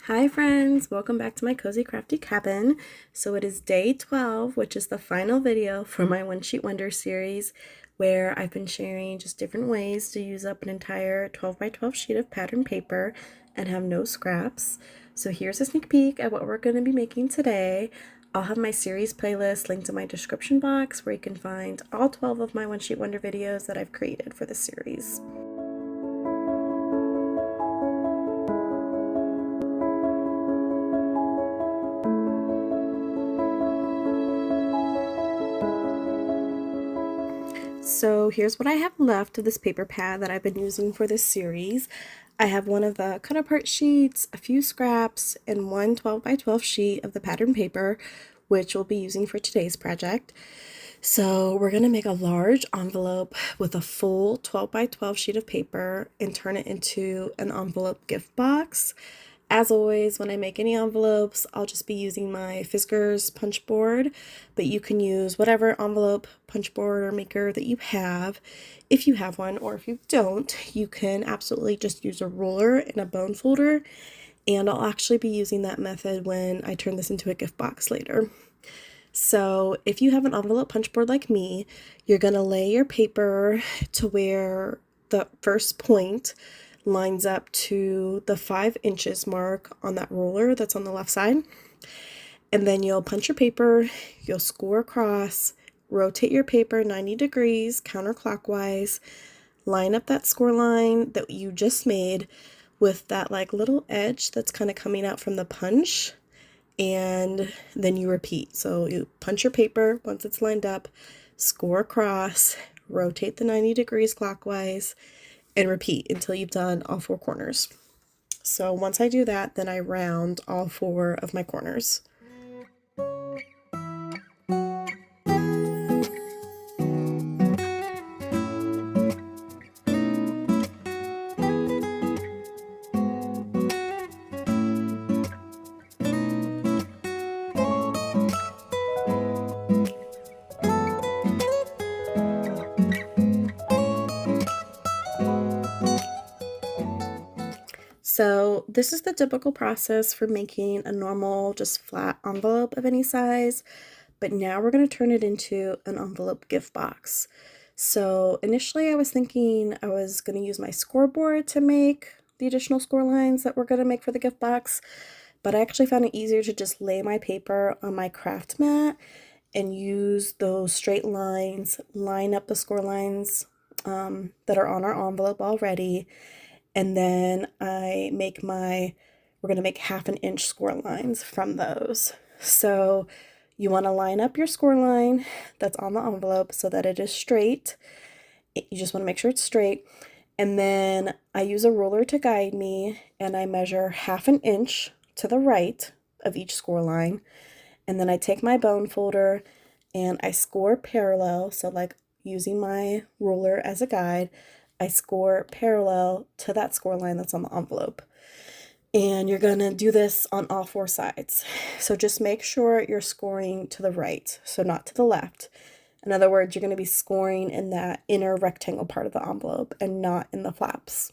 Hi friends, welcome back to my Cozy Crafty Cabin. So it is day 12, which is the final video for my One Sheet Wonder series, where I've been sharing just different ways to use up an entire 12 by 12 sheet of pattern paper and have no scraps. So here's a sneak peek at what we're going to be making today. I'll have my series playlist linked in my description box where you can find all 12 of my One Sheet Wonder videos that I've created for this series. So here's what I have left of this paper pad that I've been using for this series. I have one of the cut apart sheets, a few scraps, and one 12 by 12 sheet of the pattern paper, which we'll be using for today's project. So we're going to make a large envelope with a full 12 by 12 sheet of paper and turn it into an envelope gift box. As always, when I make any envelopes, I'll just be using my Fiskars punch board, but you can use whatever envelope punch board or maker that you have, if you have one, or if you don't, you can absolutely just use a ruler and a bone folder, and I'll actually be using that method when I turn this into a gift box later. So if you have an envelope punch board like me, you're going to lay your paper to where the first point lines up to the 5 inches mark on that ruler that's on the left side. And then you'll punch your paper, you'll score across, rotate your paper 90 degrees counterclockwise, line up that score line that you just made with that like little edge that's kind of coming out from the punch, and then you repeat. So you punch your paper once it's lined up, score across, rotate the 90 degrees clockwise, and repeat until you've done all 4 corners. So once I do that, then I round all 4 of my corners. So this is the typical process for making a normal, just flat envelope of any size, but now we're going to turn it into an envelope gift box. So initially I was thinking I was going to use my scoreboard to make the additional score lines that we're going to make for the gift box, but I actually found it easier to just lay my paper on my craft mat and use those straight lines, line up the score lines that are on our envelope already, and then we're going to make 1/2 inch score lines from those. So you want to line up your score line that's on the envelope so that it is straight. You just want to make sure it's straight. And then I use a ruler to guide me, and I measure 1/2 inch to the right of each score line. And then I take my bone folder and I score parallel. So like using my ruler as a guide, I score parallel to that score line that's on the envelope. And you're going to do this on all 4 sides. So just make sure you're scoring to the right, so not to the left. In other words, you're going to be scoring in that inner rectangle part of the envelope and not in the flaps.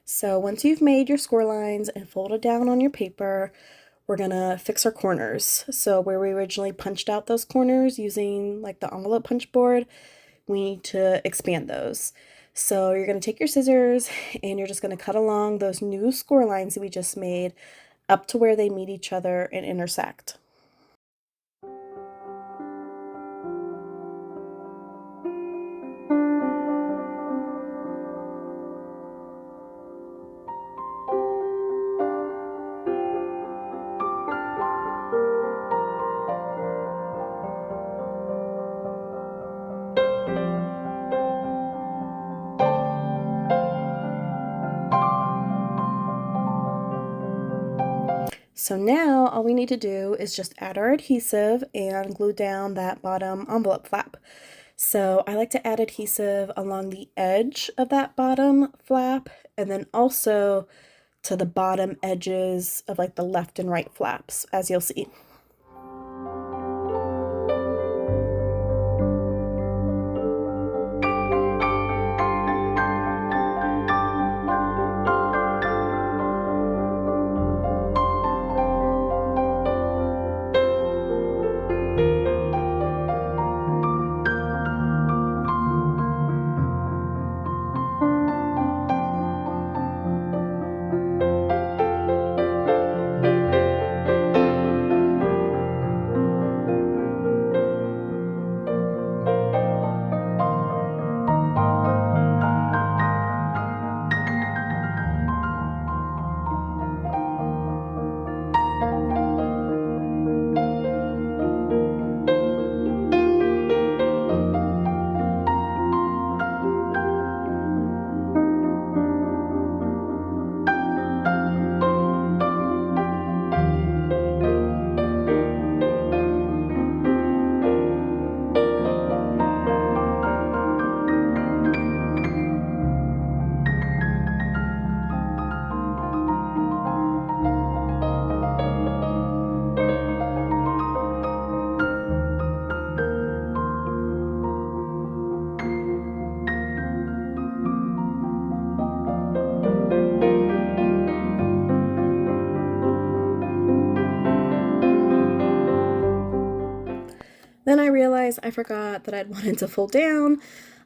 So once you've made your score lines and folded down on your paper, we're gonna fix our corners. So where we originally punched out those corners using like the envelope punch board, we need to expand those. So you're gonna take your scissors and you're just gonna cut along those new score lines that we just made up to where they meet each other and intersect. So now all we need to do is just add our adhesive and glue down that bottom envelope flap. So I like to add adhesive along the edge of that bottom flap and then also to the bottom edges of like the left and right flaps, as you'll see. Then I realized I forgot that I'd wanted to fold down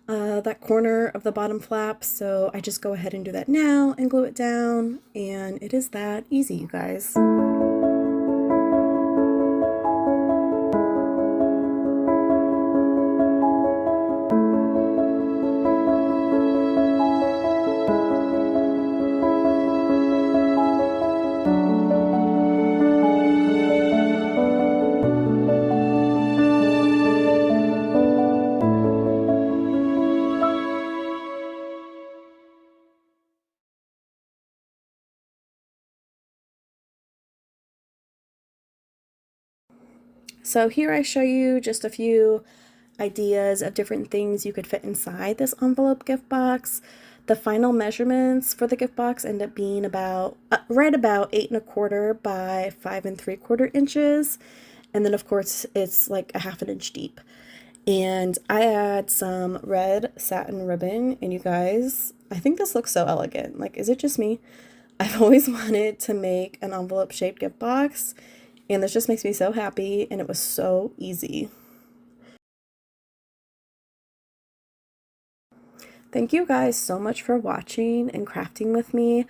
that corner of the bottom flap, so I just go ahead and do that now and glue it down, and it is that easy, you guys. So here I show you just a few ideas of different things you could fit inside this envelope gift box. The final measurements for the gift box end up being about right about 8¼ by 5¾ inches, and then of course it's like a ½ inch deep. And I add some red satin ribbon, and you guys, I think this looks so elegant. Like, is it just me? I've always wanted to make an envelope shaped gift box, and this just makes me so happy, and it was so easy. Thank you guys so much for watching and crafting with me.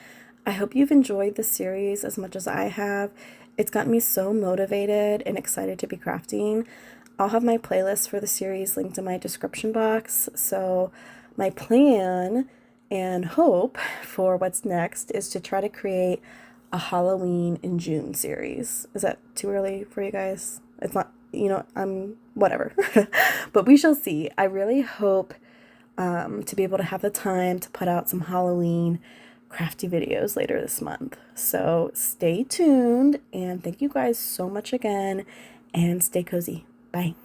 I hope you've enjoyed this series as much as I have. It's gotten me so motivated and excited to be crafting. I'll have my playlist for the series linked in my description box. So my plan and hope for what's next is to try to create a Halloween in June series. Is that too early for you guys? It's not, I'm whatever. But we shall see. I really hope to be able to have the time to put out some Halloween crafty videos later this month. So stay tuned, and thank you guys so much again, and stay cozy. Bye.